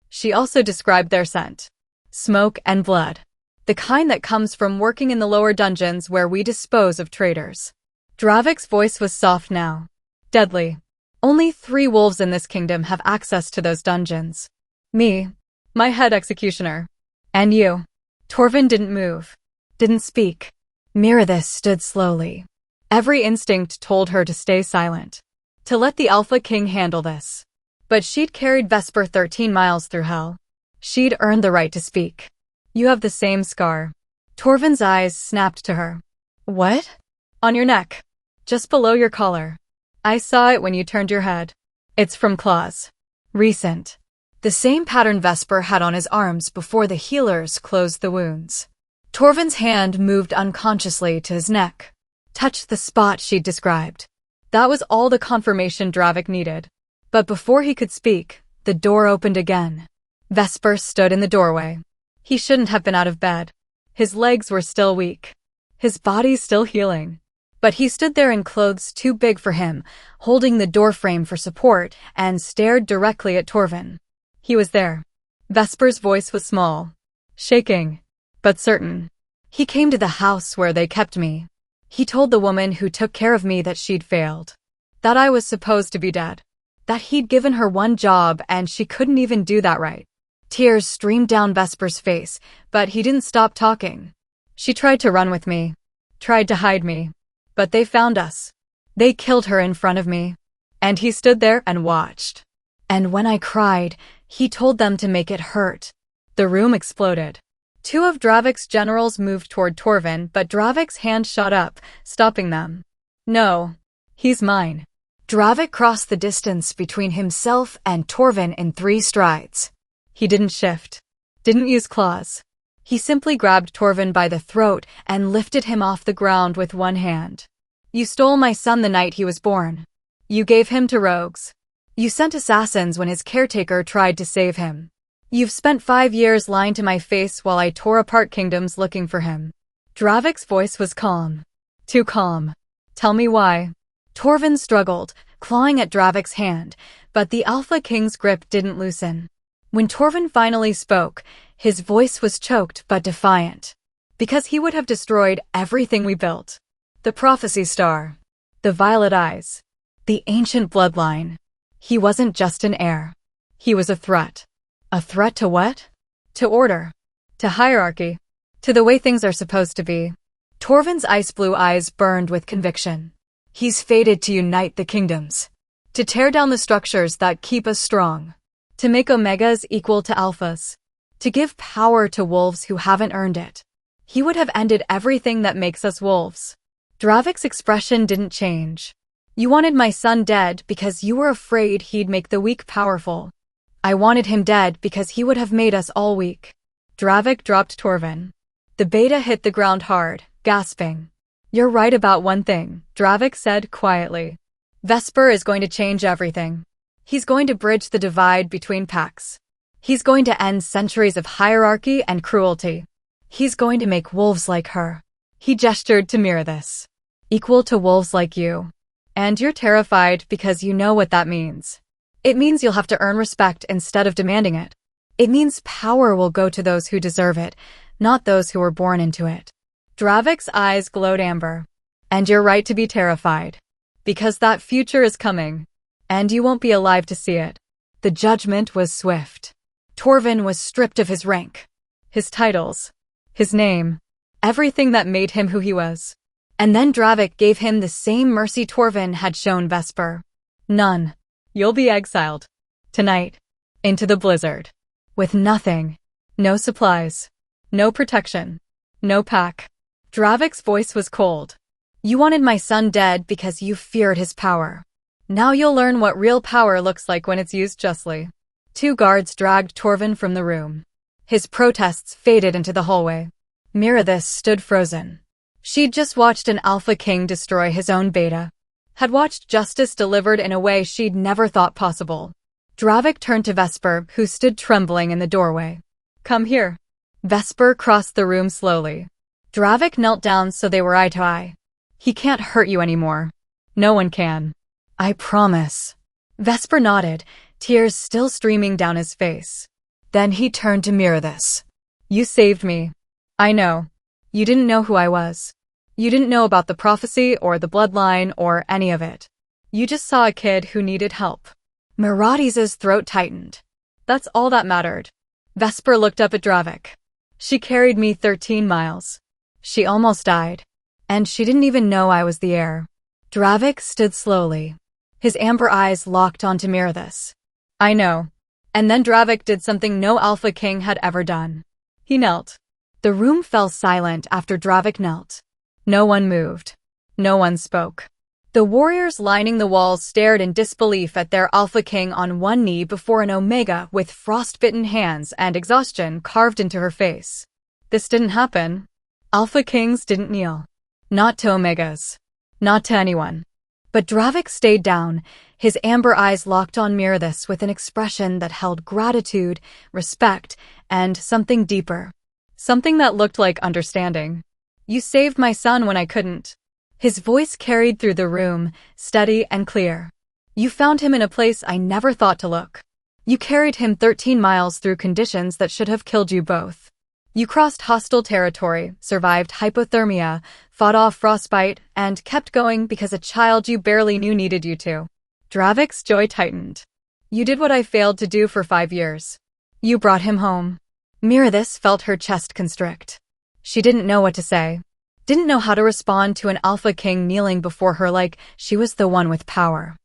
She also described their scent. Smoke and blood. The kind that comes from working in the lower dungeons where we dispose of traitors. Dravik's voice was soft now. Deadly. Only 3 wolves in this kingdom have access to those dungeons. Me. My head executioner. And you. Torvin didn't move. Didn't speak. Mirathis stood slowly. Every instinct told her to stay silent. To let the Alpha King handle this. But she'd carried Vesper 13 miles through hell. She'd earned the right to speak. You have the same scar. Torvin's eyes snapped to her. What? On your neck. Just below your collar. I saw it when you turned your head. It's from claws. Recent. The same pattern Vesper had on his arms before the healers closed the wounds. Torvin's hand moved unconsciously to his neck. Touched the spot she'd described. That was all the confirmation Dravik needed. But before he could speak, the door opened again. Vesper stood in the doorway. He shouldn't have been out of bed. His legs were still weak. His body still healing. But he stood there in clothes too big for him, holding the doorframe for support, and stared directly at Torvin. He was there. Vesper's voice was small. Shaking. But certain. He came to the house where they kept me. He told the woman who took care of me that she'd failed. That I was supposed to be dead. That he'd given her one job and she couldn't even do that right. Tears streamed down Vesper's face, but he didn't stop talking. She tried to run with me. Tried to hide me. But they found us. They killed her in front of me. And he stood there and watched. And when I cried, he told them to make it hurt. The room exploded. Two of Dravik's generals moved toward Torvin, but Dravik's hand shot up, stopping them. No. He's mine. Dravik crossed the distance between himself and Torvin in 3 strides. He didn't shift. Didn't use claws. He simply grabbed Torvin by the throat and lifted him off the ground with one hand. You stole my son the night he was born. You gave him to rogues. You sent assassins when his caretaker tried to save him. You've spent 5 years lying to my face while I tore apart kingdoms looking for him. Dravik's voice was calm. Too calm. Tell me why. Torvin struggled, clawing at Dravik's hand, but the Alpha King's grip didn't loosen. When Torvin finally spoke, his voice was choked but defiant. Because he would have destroyed everything we built. The prophecy star. The violet eyes. The ancient bloodline. He wasn't just an heir. He was a threat. A threat to what? To order. To hierarchy. To the way things are supposed to be. Torvin's ice-blue eyes burned with conviction. He's fated to unite the kingdoms. To tear down the structures that keep us strong. To make omegas equal to alphas. To give power to wolves who haven't earned it. He would have ended everything that makes us wolves. Dravik's expression didn't change. You wanted my son dead because you were afraid he'd make the weak powerful. I wanted him dead because he would have made us all weak. Dravik dropped Torvin. The beta hit the ground hard, gasping. You're right about one thing, Dravik said quietly. Vesper is going to change everything. He's going to bridge the divide between packs. He's going to end centuries of hierarchy and cruelty. He's going to make wolves like her. He gestured to Mirathis. Equal to wolves like you. And you're terrified because you know what that means. It means you'll have to earn respect instead of demanding it. It means power will go to those who deserve it, not those who were born into it. Dravik's eyes glowed amber. And you're right to be terrified. Because that future is coming. And you won't be alive to see it. The judgment was swift. Torvin was stripped of his rank. His titles. His name. Everything that made him who he was. And then Dravik gave him the same mercy Torvin had shown Vesper. None. You'll be exiled. Tonight. Into the blizzard. With nothing. No supplies. No protection. No pack. Dravik's voice was cold. You wanted my son dead because you feared his power. Now you'll learn what real power looks like when it's used justly. 2 guards dragged Torvin from the room. His protests faded into the hallway. Mirathis stood frozen. She'd just watched an Alpha King destroy his own beta. Had watched justice delivered in a way she'd never thought possible. Dravik turned to Vesper, who stood trembling in the doorway. Come here. Vesper crossed the room slowly. Dravik knelt down so they were eye to eye. He can't hurt you anymore. No one can. I promise. Vesper nodded, tears still streaming down his face. Then he turned to Mirathis. You saved me. I know. You didn't know who I was. You didn't know about the prophecy or the bloodline or any of it. You just saw a kid who needed help. Mirathis' throat tightened. That's all that mattered. Vesper looked up at Dravik. She carried me 13 miles. She almost died. And she didn't even know I was the heir. Dravik stood slowly. His amber eyes locked onto Mirathis. I know. And then Dravik did something no Alpha King had ever done. He knelt. The room fell silent after Dravik knelt. No one moved. No one spoke. The warriors lining the walls stared in disbelief at their Alpha King on one knee before an Omega with frostbitten hands and exhaustion carved into her face. This didn't happen. Alpha Kings didn't kneel. Not to Omegas. Not to anyone. But Dravik stayed down, his amber eyes locked on Mirathis with an expression that held gratitude, respect, and something deeper. Something that looked like understanding. You saved my son when I couldn't. His voice carried through the room, steady and clear. You found him in a place I never thought to look. You carried him 13 miles through conditions that should have killed you both. You crossed hostile territory, survived hypothermia, fought off frostbite, and kept going because a child you barely knew needed you to. Dravik's joy tightened. You did what I failed to do for 5 years. You brought him home. Mirathis felt her chest constrict. She didn't know what to say. Didn't know how to respond to an Alpha King kneeling before her like she was the one with power.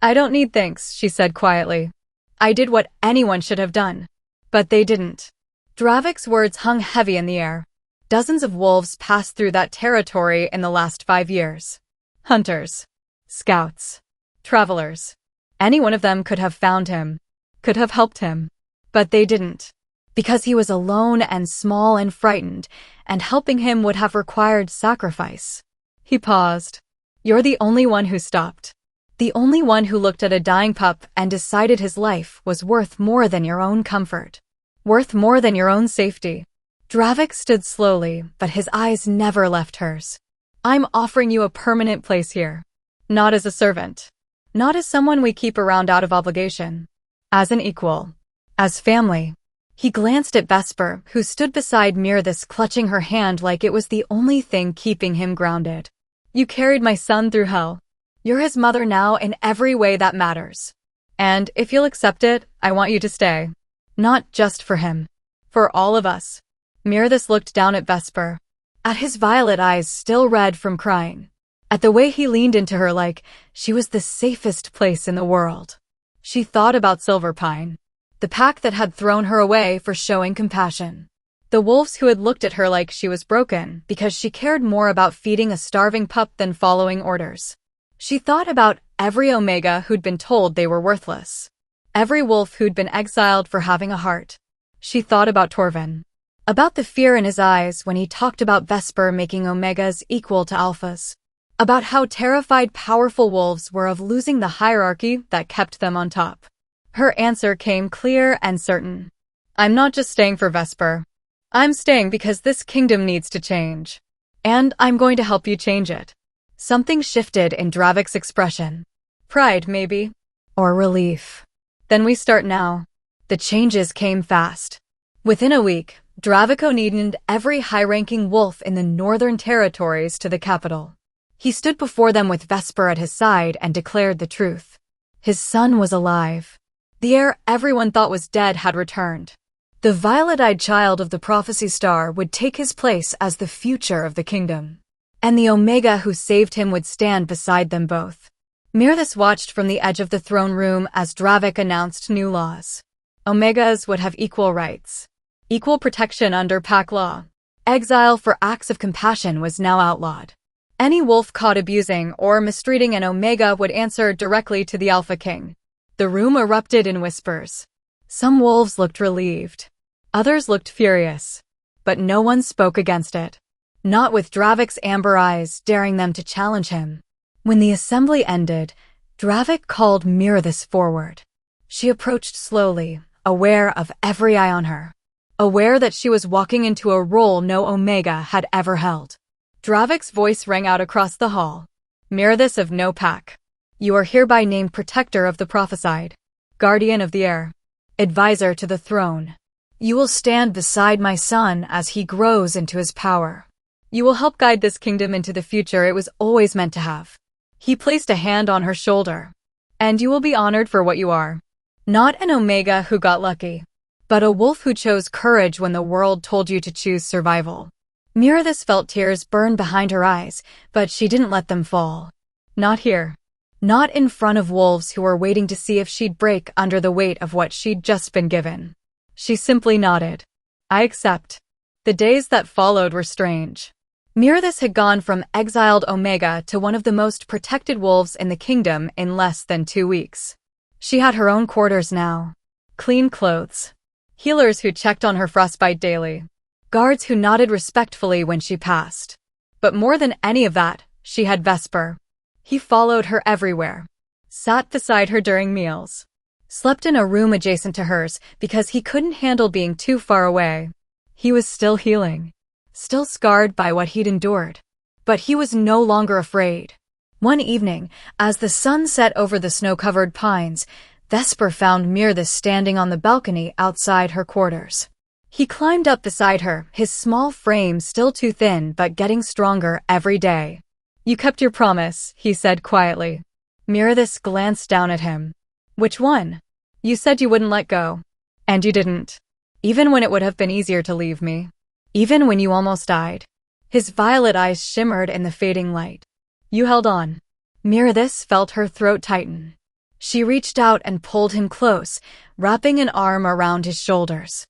I don't need thanks, she said quietly. I did what anyone should have done. But they didn't. Dravik's words hung heavy in the air. Dozens of wolves passed through that territory in the last 5 years. Hunters, scouts, travelers. Any one of them could have found him, could have helped him. But they didn't. Because he was alone and small and frightened, and helping him would have required sacrifice. He paused. You're the only one who stopped. The only one who looked at a dying pup and decided his life was worth more than your own comfort. Worth more than your own safety. Dravik stood slowly, but his eyes never left hers. I'm offering you a permanent place here. Not as a servant. Not as someone we keep around out of obligation. As an equal. As family. He glanced at Vesper, who stood beside Mirathis, clutching her hand like it was the only thing keeping him grounded. You carried my son through hell. You're his mother now in every way that matters. And if you'll accept it, I want you to stay. Not just for him. For all of us. Mirathis looked down at Vesper. At his violet eyes still red from crying. At the way he leaned into her like she was the safest place in the world. She thought about Silverpine. The pack that had thrown her away for showing compassion. The wolves who had looked at her like she was broken because she cared more about feeding a starving pup than following orders. She thought about every Omega who'd been told they were worthless. Every wolf who'd been exiled for having a heart. She thought about Torvin. About the fear in his eyes when he talked about Vesper making Omegas equal to Alphas. About how terrified powerful wolves were of losing the hierarchy that kept them on top. Her answer came clear and certain. I'm not just staying for Vesper. I'm staying because this kingdom needs to change. And I'm going to help you change it. Something shifted in Dravik's expression. Pride, maybe. Or relief. Then we start now. The changes came fast. Within a week, Dravik needed every high-ranking wolf in the Northern Territories to the capital. He stood before them with Vesper at his side and declared the truth. His son was alive. The heir everyone thought was dead had returned. The violet-eyed child of the prophecy star would take his place as the future of the kingdom. And the Omega who saved him would stand beside them both. Mirathis watched from the edge of the throne room as Dravik announced new laws. Omegas would have equal rights. Equal protection under pack law. Exile for acts of compassion was now outlawed. Any wolf caught abusing or mistreating an Omega would answer directly to the Alpha King. The room erupted in whispers. Some wolves looked relieved. Others looked furious. But no one spoke against it. Not with Dravik's amber eyes daring them to challenge him. When the assembly ended, Dravik called Mirathis forward. She approached slowly, aware of every eye on her. Aware that she was walking into a role no Omega had ever held. Dravik's voice rang out across the hall. Mirathis of no pack. You are hereby named Protector of the Prophesied, Guardian of the Air, Advisor to the Throne. You will stand beside my son as he grows into his power. You will help guide this kingdom into the future it was always meant to have. He placed a hand on her shoulder. And you will be honored for what you are. Not an Omega who got lucky, but a wolf who chose courage when the world told you to choose survival. Mirathis felt tears burn behind her eyes, but she didn't let them fall. Not here. Not in front of wolves who were waiting to see if she'd break under the weight of what she'd just been given. She simply nodded. I accept. The days that followed were strange. Mirathis had gone from exiled Omega to one of the most protected wolves in the kingdom in less than 2 weeks. She had her own quarters now. Clean clothes. Healers who checked on her frostbite daily. Guards who nodded respectfully when she passed. But more than any of that, she had Vesper. He followed her everywhere. Sat beside her during meals. Slept in a room adjacent to hers because he couldn't handle being too far away. He was still healing. Still scarred by what he'd endured. But he was no longer afraid. One evening, as the sun set over the snow-covered pines, Vesper found Mirathis standing on the balcony outside her quarters. He climbed up beside her, his small frame still too thin but getting stronger every day. You kept your promise, he said quietly. Mirathis glanced down at him. Which one? You said you wouldn't let go. And you didn't. Even when it would have been easier to leave me. Even when you almost died. His violet eyes shimmered in the fading light. You held on. Mirathis felt her throat tighten. She reached out and pulled him close, wrapping an arm around his shoulders.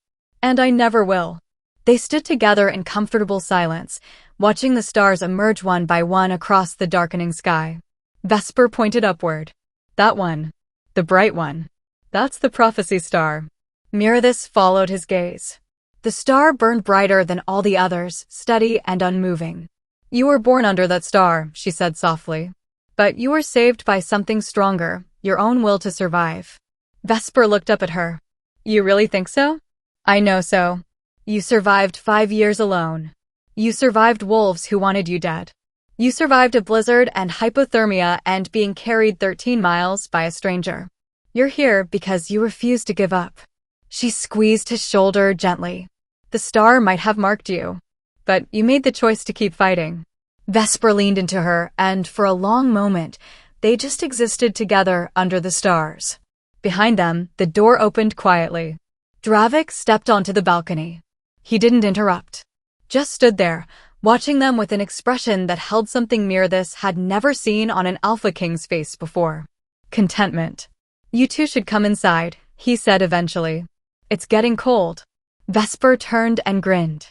And I never will. They stood together in comfortable silence, watching the stars emerge one by one across the darkening sky. Vesper pointed upward. That one. The bright one. That's the prophecy star. Mirathis followed his gaze. The star burned brighter than all the others, steady and unmoving. You were born under that star, she said softly. But you were saved by something stronger, your own will to survive. Vesper looked up at her. You really think so? I know so. You survived 5 years alone. You survived wolves who wanted you dead. You survived a blizzard and hypothermia and being carried 13 miles by a stranger. You're here because you refused to give up. She squeezed his shoulder gently. The star might have marked you, but you made the choice to keep fighting. Vesper leaned into her, and for a long moment, they just existed together under the stars. Behind them, the door opened quietly. Dravik stepped onto the balcony. He didn't interrupt. Just stood there, watching them with an expression that held something Mirathis had never seen on an Alpha King's face before. Contentment. You two should come inside, he said eventually. It's getting cold. Vesper turned and grinned.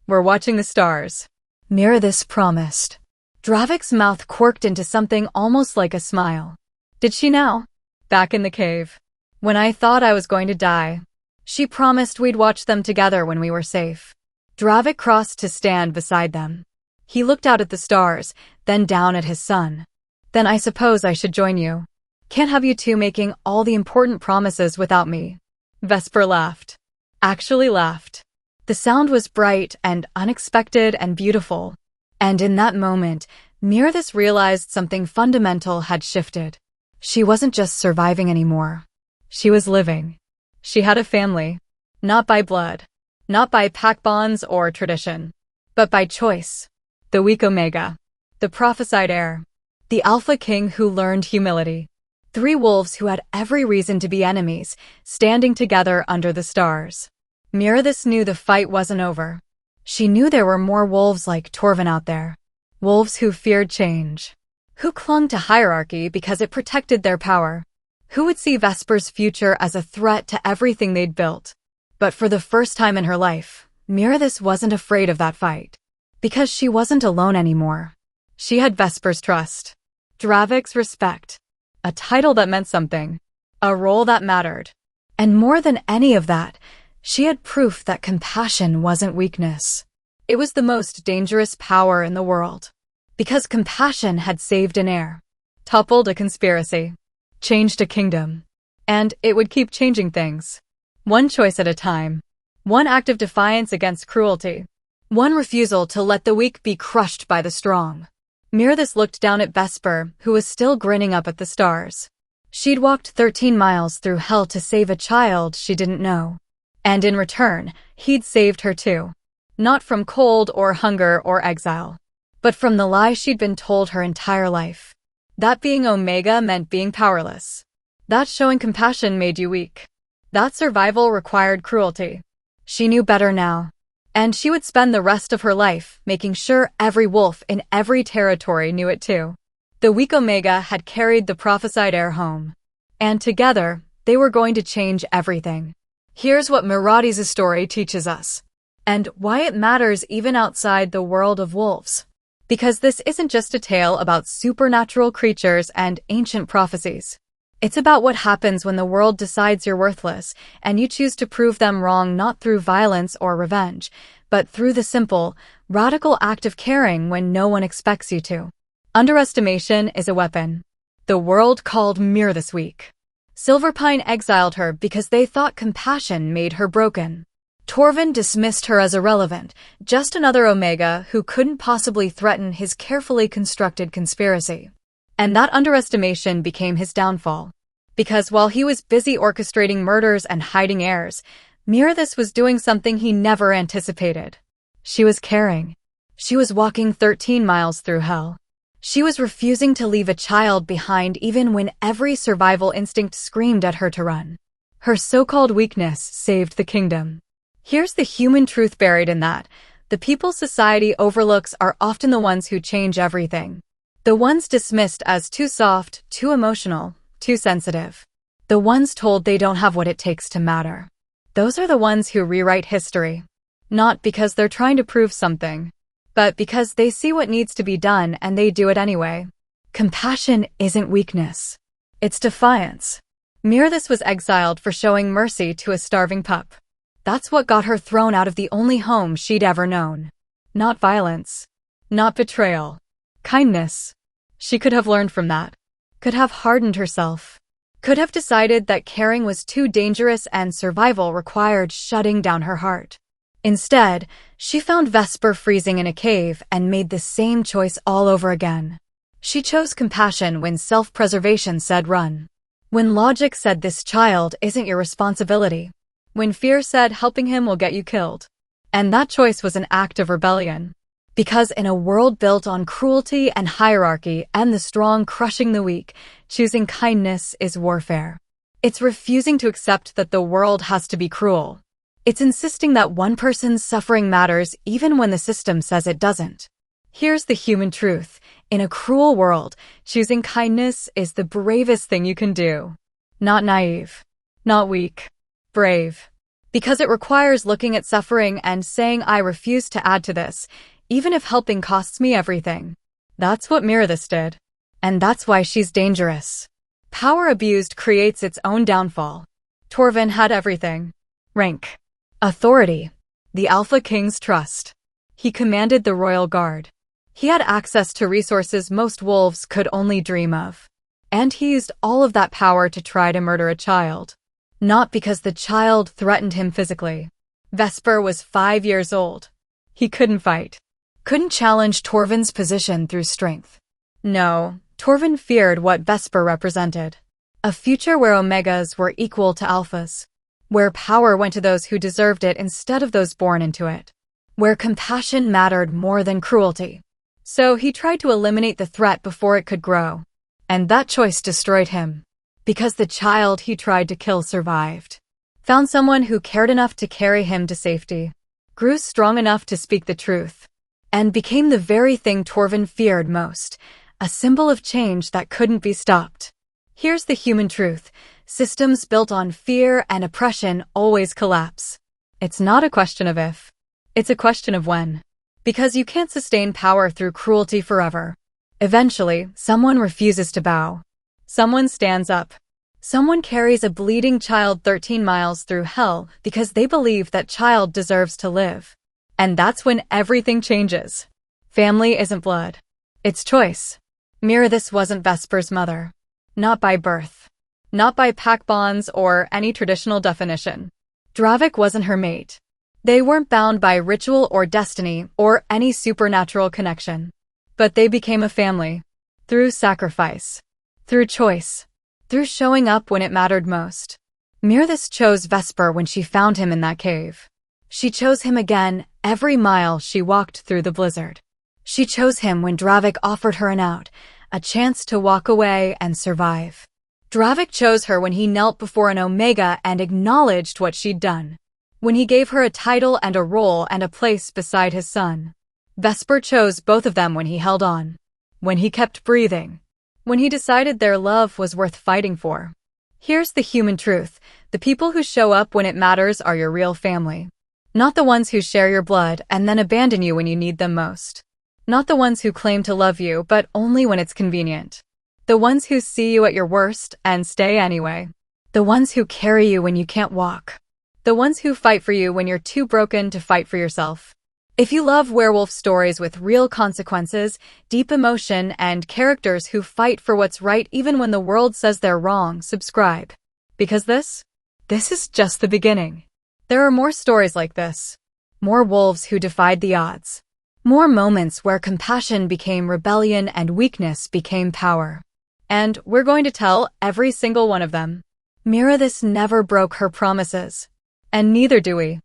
We're watching the stars. Mirathis promised. Dravik's mouth quirked into something almost like a smile. Did she now? Back in the cave. When I thought I was going to die. She promised we'd watch them together when we were safe. Dravik crossed to stand beside them. He looked out at the stars, then down at his son. Then I suppose I should join you. Can't have you two making all the important promises without me. Vesper laughed. Actually laughed. The sound was bright and unexpected and beautiful. And in that moment, Mirathis realized something fundamental had shifted. She wasn't just surviving anymore. She was living. She had a family. Not by blood. Not by pack bonds or tradition. But by choice. The weak Omega. The prophesied heir. The Alpha King who learned humility. 3 wolves who had every reason to be enemies, standing together under the stars. Mirathis knew the fight wasn't over. She knew there were more wolves like Torvin out there. Wolves who feared change. Who clung to hierarchy because it protected their power. Who would see Vesper's future as a threat to everything they'd built. But for the first time in her life, Mirathis wasn't afraid of that fight. Because she wasn't alone anymore. She had Vesper's trust. Dravik's respect. A title that meant something. A role that mattered. And more than any of that, she had proof that compassion wasn't weakness. It was the most dangerous power in the world. Because compassion had saved an heir. Toppled a conspiracy. Changed a kingdom. And it would keep changing things. One choice at a time. One act of defiance against cruelty. One refusal to let the weak be crushed by the strong. Mirathis looked down at Vesper, who was still grinning up at the stars. She'd walked 13 miles through hell to save a child she didn't know. And in return, he'd saved her too. Not from cold or hunger or exile. But from the lie she'd been told her entire life. That being Omega meant being powerless. That showing compassion made you weak. That survival required cruelty. She knew better now. And she would spend the rest of her life making sure every wolf in every territory knew it too. The weak Omega had carried the prophesied heir home. And together, they were going to change everything. Here's what Mirathis' story teaches us. And why it matters even outside the world of wolves. Because this isn't just a tale about supernatural creatures and ancient prophecies. It's about what happens when the world decides you're worthless, and you choose to prove them wrong not through violence or revenge, but through the simple, radical act of caring when no one expects you to. Underestimation is a weapon. The world called Mirathis weak. Silverpine exiled her because they thought compassion made her broken. Torvin dismissed her as irrelevant, just another Omega who couldn't possibly threaten his carefully constructed conspiracy. And that underestimation became his downfall. Because while he was busy orchestrating murders and hiding heirs, Mirathis was doing something he never anticipated. She was caring. She was walking 13 miles through hell. She was refusing to leave a child behind even when every survival instinct screamed at her to run. Her so-called weakness saved the kingdom. Here's the human truth buried in that. The people society overlooks are often the ones who change everything. The ones dismissed as too soft, too emotional, too sensitive. The ones told they don't have what it takes to matter. Those are the ones who rewrite history. Not because they're trying to prove something, but because they see what needs to be done and they do it anyway. Compassion isn't weakness. It's defiance. Mirathis was exiled for showing mercy to a starving pup. That's what got her thrown out of the only home she'd ever known. Not violence. Not betrayal. Kindness. She could have learned from that. Could have hardened herself. Could have decided that caring was too dangerous and survival required shutting down her heart. Instead, she found Vesper freezing in a cave and made the same choice all over again. She chose compassion when self-preservation said run. When logic said this child isn't your responsibility. When fear said helping him will get you killed. And that choice was an act of rebellion. Because in a world built on cruelty and hierarchy and the strong crushing the weak, choosing kindness is warfare. It's refusing to accept that the world has to be cruel. It's insisting that one person's suffering matters even when the system says it doesn't. Here's the human truth. In a cruel world, choosing kindness is the bravest thing you can do. Not naive. Not weak. Brave. Because it requires looking at suffering and saying I refuse to add to this, even if helping costs me everything. That's what Mirathis did. And that's why she's dangerous. Power abused creates its own downfall. Torvin had everything. Rank. Authority. The Alpha King's trust. He commanded the royal guard. He had access to resources most wolves could only dream of. And he used all of that power to try to murder a child. Not because the child threatened him physically. Vesper was 5 years old. He couldn't fight. Couldn't challenge Torvin's position through strength. No, Torvin feared what Vesper represented. A future where Omegas were equal to Alphas. Where power went to those who deserved it instead of those born into it. Where compassion mattered more than cruelty. So he tried to eliminate the threat before it could grow. And that choice destroyed him. Because the child he tried to kill survived. Found someone who cared enough to carry him to safety. Grew strong enough to speak the truth. And became the very thing Torvin feared most. A symbol of change that couldn't be stopped. Here's the human truth. Systems built on fear and oppression always collapse. It's not a question of if. It's a question of when. Because you can't sustain power through cruelty forever. Eventually, someone refuses to bow. Someone stands up. Someone carries a bleeding child 13 miles through hell because they believe that child deserves to live. And that's when everything changes. Family isn't blood. It's choice. Mirathis wasn't Vesper's mother. Not by birth. Not by pack bonds or any traditional definition. Dravik wasn't her mate. They weren't bound by ritual or destiny or any supernatural connection. But they became a family. Through sacrifice. Through choice. Through showing up when it mattered most. Mirathis chose Vesper when she found him in that cave. She chose him again every mile she walked through the blizzard. She chose him when Dravik offered her an out, a chance to walk away and survive. Dravik chose her when he knelt before an Omega and acknowledged what she'd done. When he gave her a title and a role and a place beside his son. Vesper chose both of them when he held on. When he kept breathing. When he decided their love was worth fighting for. Here's the human truth. The people who show up when it matters are your real family. Not the ones who share your blood and then abandon you when you need them most. Not the ones who claim to love you but only when it's convenient. The ones who see you at your worst and stay anyway. The ones who carry you when you can't walk. The ones who fight for you when you're too broken to fight for yourself. If you love werewolf stories with real consequences, deep emotion, and characters who fight for what's right even when the world says they're wrong, subscribe. Because this is just the beginning. There are more stories like this. More wolves who defied the odds. More moments where compassion became rebellion and weakness became power. And we're going to tell every single one of them. Mirathis never broke her promises. And neither do we.